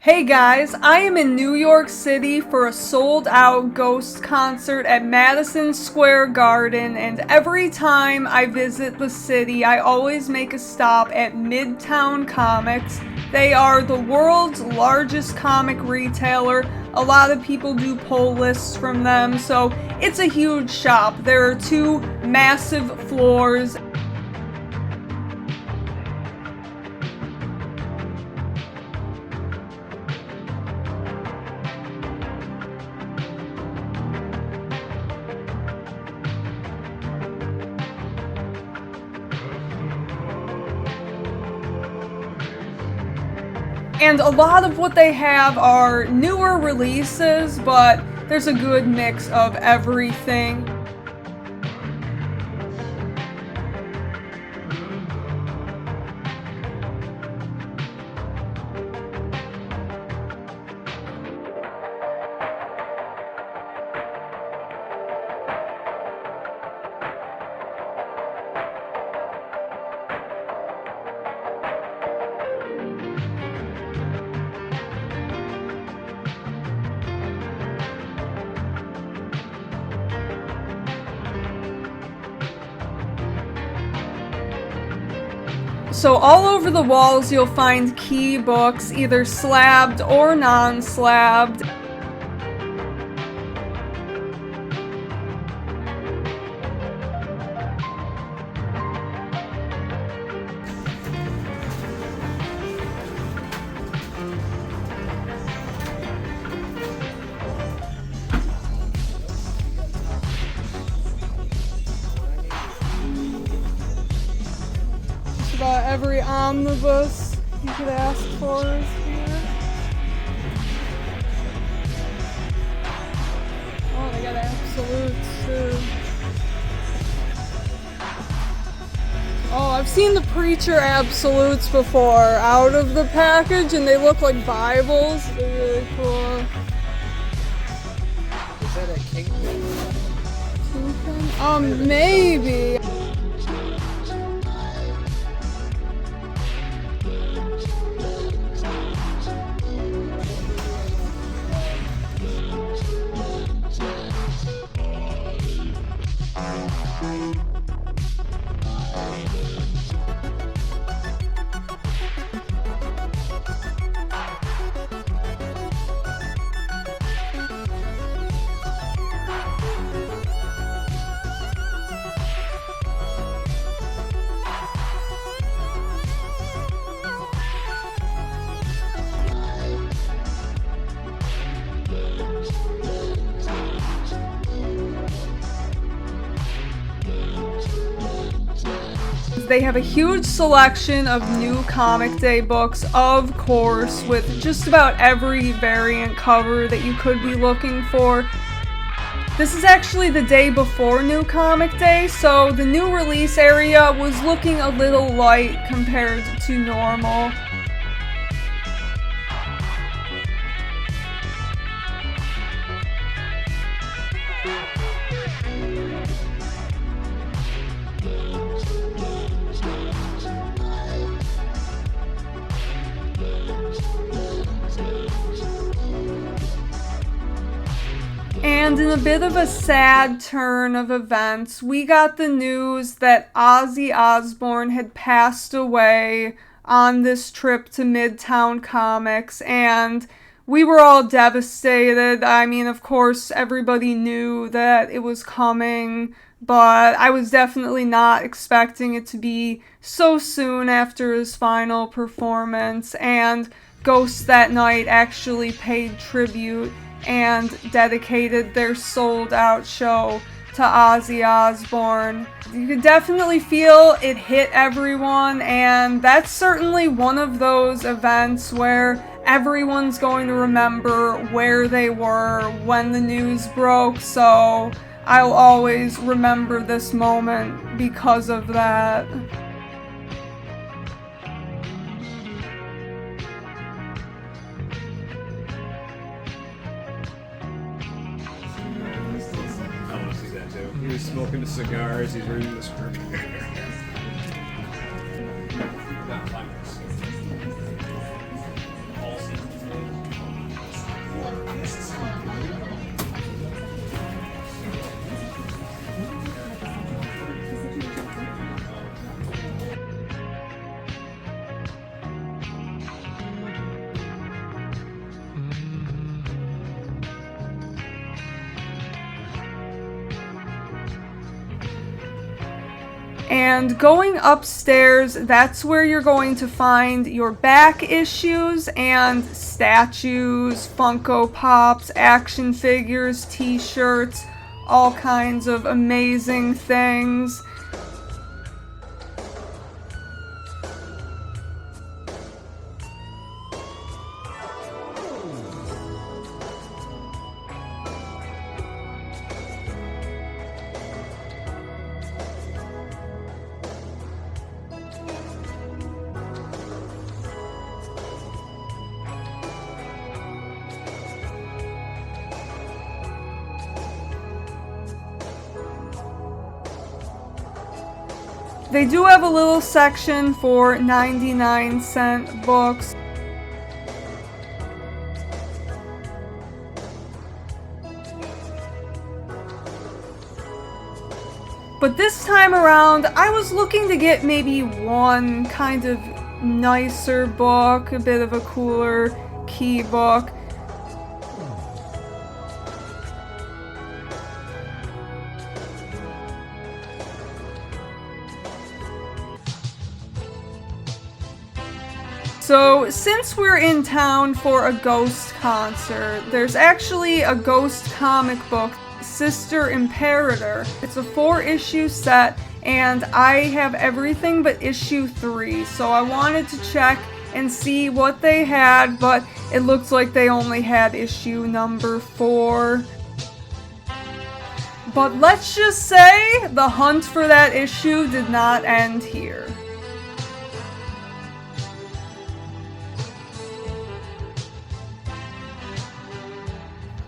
Hey guys, I am in New York City for a sold-out Ghost concert at Madison Square Garden, and every time I visit the city, I always make a stop at Midtown Comics. They are the world's largest comic retailer. A lot of people do pull lists from them, so it's a huge shop. There are two massive floors. And a lot of what they have are newer releases, but there's a good mix of everything. So all over the walls you'll find key books, either slabbed or non-slabbed. About every omnibus you could ask for is here. Oh, they got absolutes too. Oh, I've seen the Preacher absolutes before out of the package, and they look like Bibles. They're really cool. Is that a Kingpin? Kingpin? Maybe. They have a huge selection of new Comic Day books, of course, with just about every variant cover that you could be looking for. This is actually the day before New Comic Day, so the new release area was looking a little light compared to normal. And in a bit of a sad turn of events, we got the news that Ozzy Osbourne had passed away on this trip to Midtown Comics, and we were all devastated. I mean, of course, everybody knew that it was coming, but I was definitely not expecting it to be so soon after his final performance, and Ghosts that night actually paid tribute and dedicated their sold-out show to Ozzy Osbourne. You could definitely feel it hit everyone, and that's certainly one of those events where everyone's going to remember where they were when the news broke, so I'll always remember this moment because of that. He was smoking the cigars, he's reading the script. And going upstairs, that's where you're going to find your back issues and statues, Funko Pops, action figures, t-shirts, all kinds of amazing things. They do have a little section for 99-cent books. But this time around, I was looking to get maybe one kind of nicer book, a bit of a cooler key book. So, since we're in town for a ghost concert, there's actually a ghost comic book, Sister Imperator. It's a 4-issue set, and I have everything but issue 3, so I wanted to check and see what they had, but it looks like they only had issue number 4. But let's just say the hunt for that issue did not end here.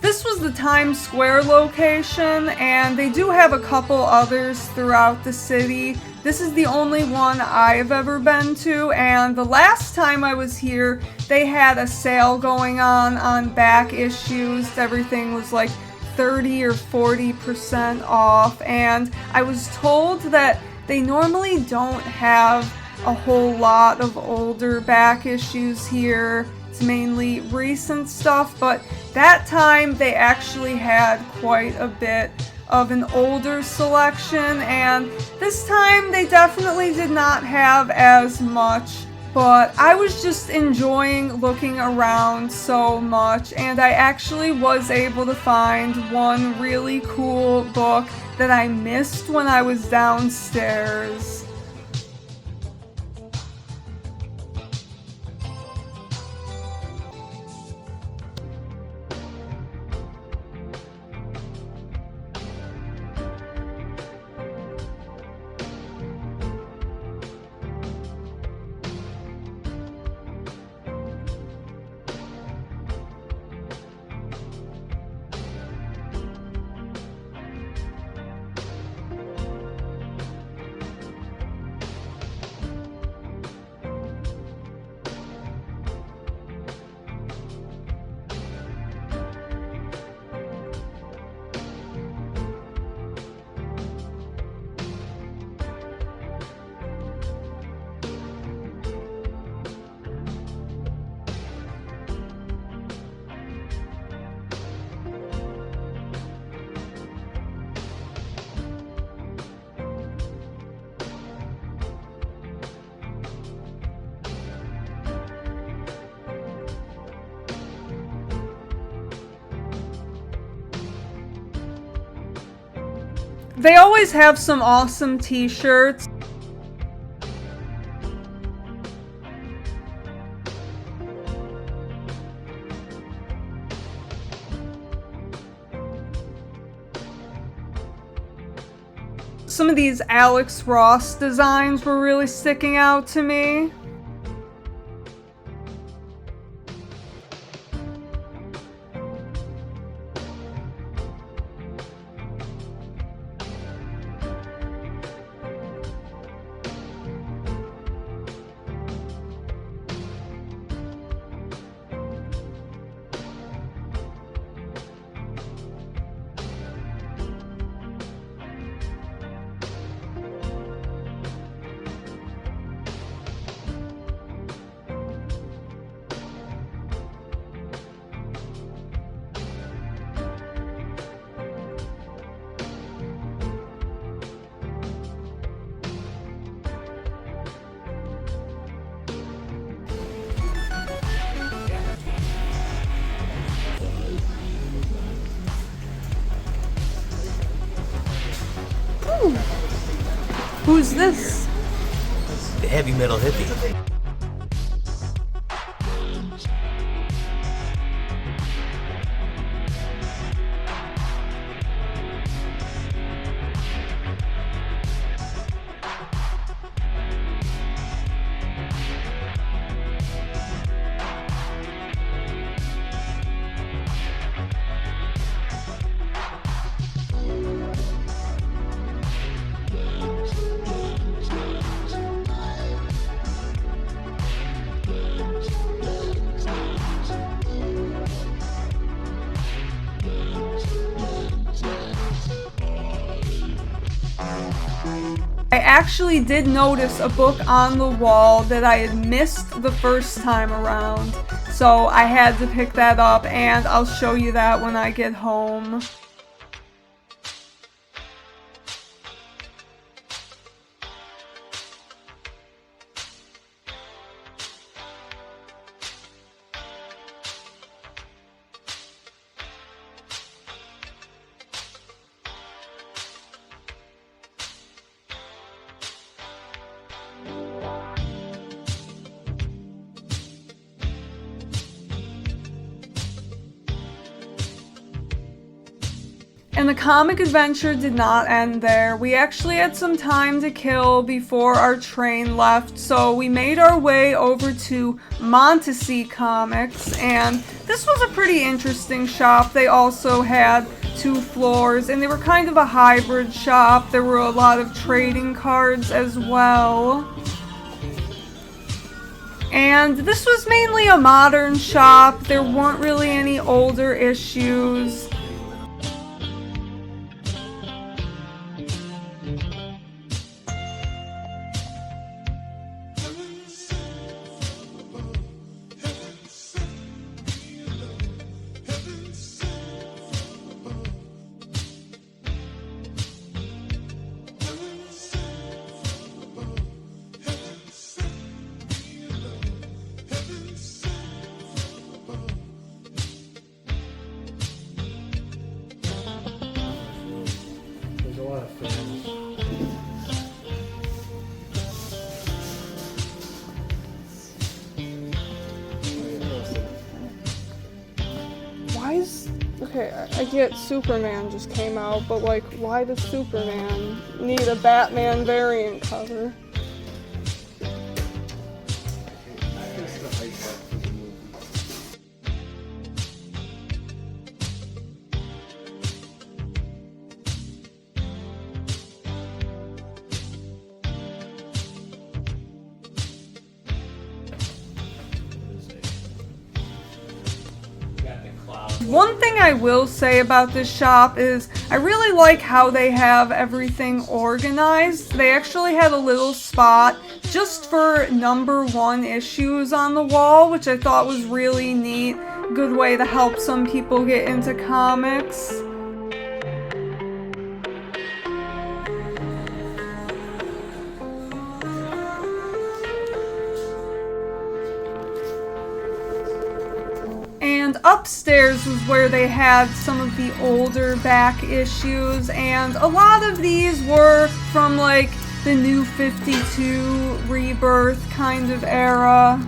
This was the Times Square location, and they do have a couple others throughout the city. This is the only one I've ever been to, and the last time I was here, they had a sale going on back issues. Everything was like 30 or 40% off, and I was told that they normally don't have a whole lot of older back issues here. It's mainly recent stuff, but that time they actually had quite a bit of an older selection, and this time they definitely did not have as much, but I was just enjoying looking around so much, and I actually was able to find one really cool book that I missed when I was downstairs. They always have some awesome t-shirts. Some of these Alex Ross designs were really sticking out to me. Who's this? The heavy metal hippie. I actually did notice a book on the wall that I had missed the first time around, so I had to pick that up, and I'll show you that when I get home. And the comic adventure did not end there. We actually had some time to kill before our train left, so we made our way over to Montasy Comics, and this was a pretty interesting shop. They also had 2 floors, and they were kind of a hybrid shop. There were a lot of trading cards as well. And this was mainly a modern shop. There weren't really any older issues. There's a lot of fans. Why is... Okay, I get Superman just came out, but like, why does Superman need a Batman variant cover? One thing I will say about this shop is I really like how they have everything organized. They actually had a little spot just for #1 issues on the wall, which I thought was really neat. Good way to help some people get into comics. And upstairs was where they had some of the older back issues, and a lot of these were from like the New 52 Rebirth kind of era.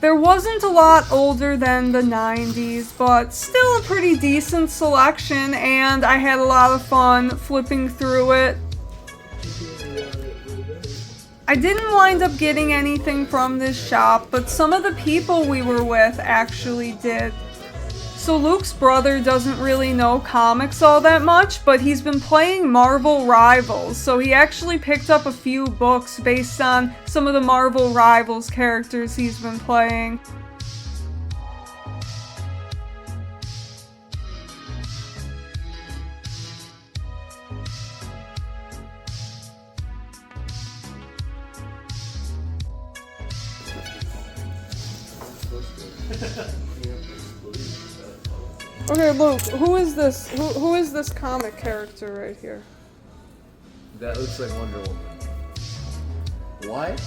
There wasn't a lot older than the 90s, but still a pretty decent selection, and I had a lot of fun flipping through it. I didn't wind up getting anything from this shop, but some of the people we were with actually did. So Luke's brother doesn't really know comics all that much, but he's been playing Marvel Rivals, so he actually picked up a few books based on some of the Marvel Rivals characters he's been playing. Okay, Luke, who is this? Who is this comic character right here? That looks like Wonder Woman. What?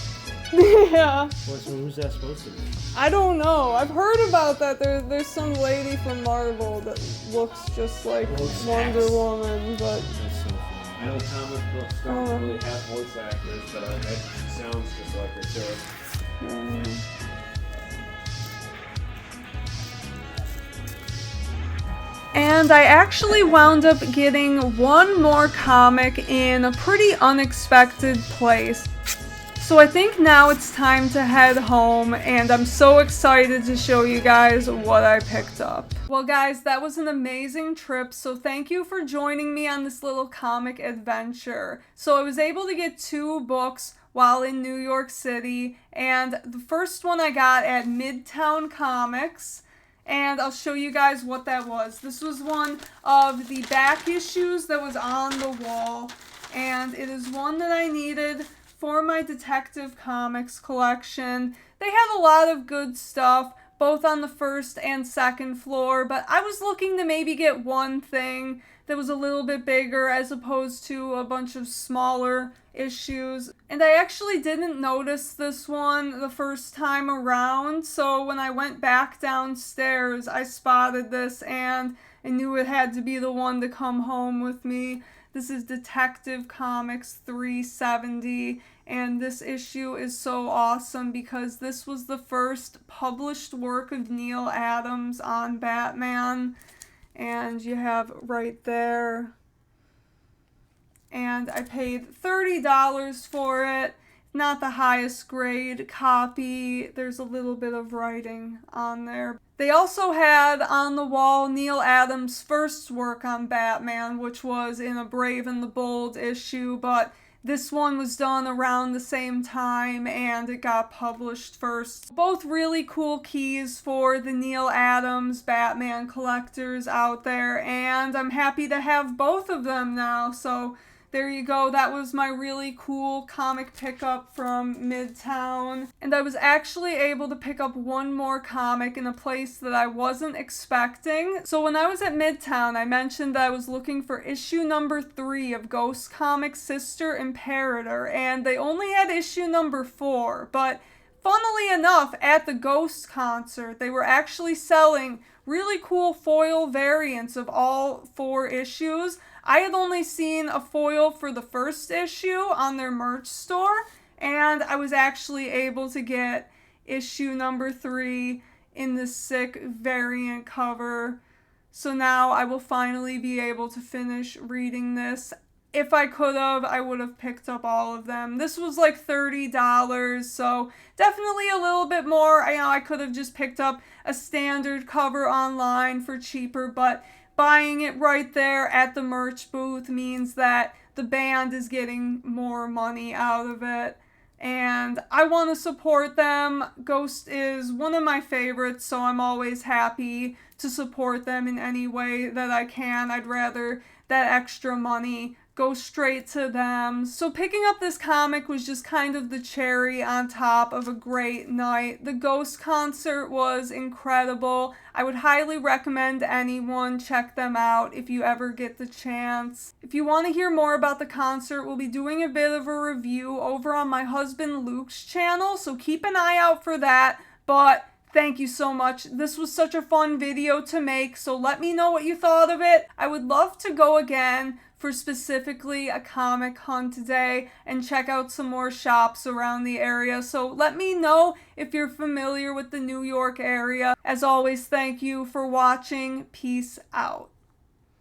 Yeah. Who's that supposed to be? I don't know. I've heard about that. There's some lady from Marvel that looks just like Wonder Woman, but That's so funny. I know comic books don't really have voice actors, but I bet she sounds just like her too. And I actually wound up getting one more comic in a pretty unexpected place. So I think now it's time to head home, and I'm so excited to show you guys what I picked up. Well guys, that was an amazing trip, so thank you for joining me on this little comic adventure. So I was able to get 2 books while in New York City, and the first one I got at Midtown Comics, and I'll show you guys what that was. This was one of the back issues that was on the wall, and it is one that I needed for my Detective Comics collection. They have a lot of good stuff, both on the first and second floor, but I was looking to maybe get one thing that was a little bit bigger as opposed to a bunch of smaller issues. And I actually didn't notice this one the first time around, so when I went back downstairs, I spotted this and I knew it had to be the one to come home with me. This is Detective Comics 370, and this issue is so awesome because this was the first published work of Neil Adams on Batman, and you have right there. And I paid $30 for it. Not the highest grade copy. There's a little bit of writing on there. They also had on the wall Neil Adams' first work on Batman, which was in a Brave and the Bold issue, but this one was done around the same time and it got published first. Both really cool keys for the Neil Adams Batman collectors out there, and I'm happy to have both of them now, so there you go. That was my really cool comic pickup from Midtown. And I was actually able to pick up one more comic in a place that I wasn't expecting. So when I was at Midtown, I mentioned that I was looking for issue number 3 of Ghost Comics' Sister Imperator, and they only had issue number 4. But funnily enough, at the Ghost concert, they were actually selling really cool foil variants of all 4 issues. I had only seen a foil for the first issue on their merch store, and I was actually able to get issue number 3 in this sick variant cover. So now I will finally be able to finish reading this. If I could have, I would have picked up all of them. This was like $30, so definitely a little bit more. I could have just picked up a standard cover online for cheaper, but buying it right there at the merch booth means that the band is getting more money out of it. And I want to support them. Ghost is one of my favorites, so I'm always happy to support them in any way that I can. I'd rather that extra money go straight to them. So picking up this comic was just kind of the cherry on top of a great night. The Ghost concert was incredible. I would highly recommend anyone check them out if you ever get the chance. If you want to hear more about the concert, we'll be doing a bit of a review over on my husband Luke's channel, so keep an eye out for that. But thank you so much. This was such a fun video to make, so let me know what you thought of it. I would love to go again for specifically a comic hunt today and check out some more shops around the area. So let me know if you're familiar with the New York area. As always, thank you for watching. Peace out.